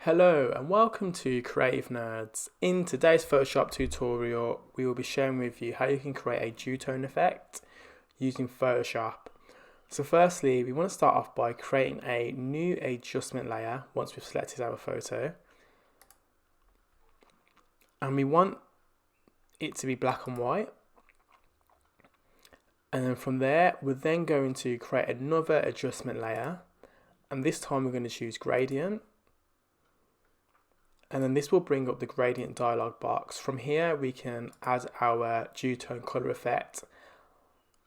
Hello and welcome to Creative Nerds. In today's Photoshop tutorial, we will be sharing with you how you can create a duotone effect using Photoshop. So firstly, we want to start off by creating a new adjustment layer once we've selected our photo. And we want it to be black and white. And then from there, we're then going to create another adjustment layer. And this time we're going to choose gradient. And then this will bring up the gradient dialog box. From here, we can add our duotone color effect,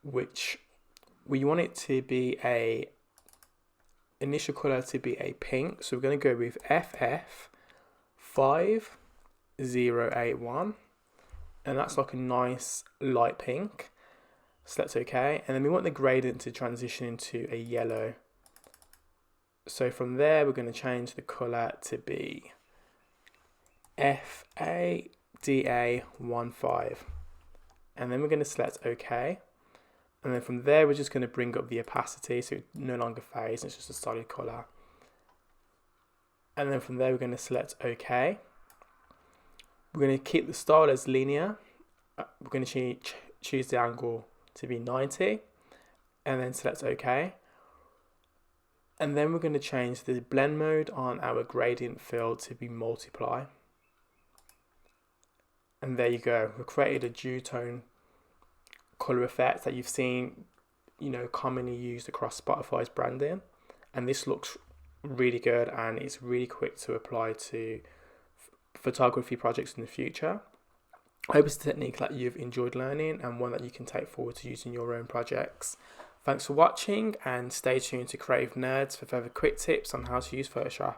which we want it to be initial color to be a pink. So we're going to go with FF5081. And that's like a nice light pink. So that's okay. And then we want the gradient to transition into a yellow. So from there, we're going to change the color to be FADA15, and then we're going to select OK, and then from there we're just going to bring up the opacity so it no longer fades, it's just a solid color. And then from there we're going to select OK. We're going to keep the style as linear. We're going to choose the angle to be 90 and then select OK. And then we're going to change the blend mode on our gradient field to be multiply. And there you go, we've created a duotone color effect that you've seen, commonly used across Spotify's branding. And this looks really good and it's really quick to apply to photography projects in the future. I hope it's a technique that you've enjoyed learning and one that you can take forward to use in your own projects. Thanks for watching and stay tuned to Creative Nerds for further quick tips on how to use Photoshop.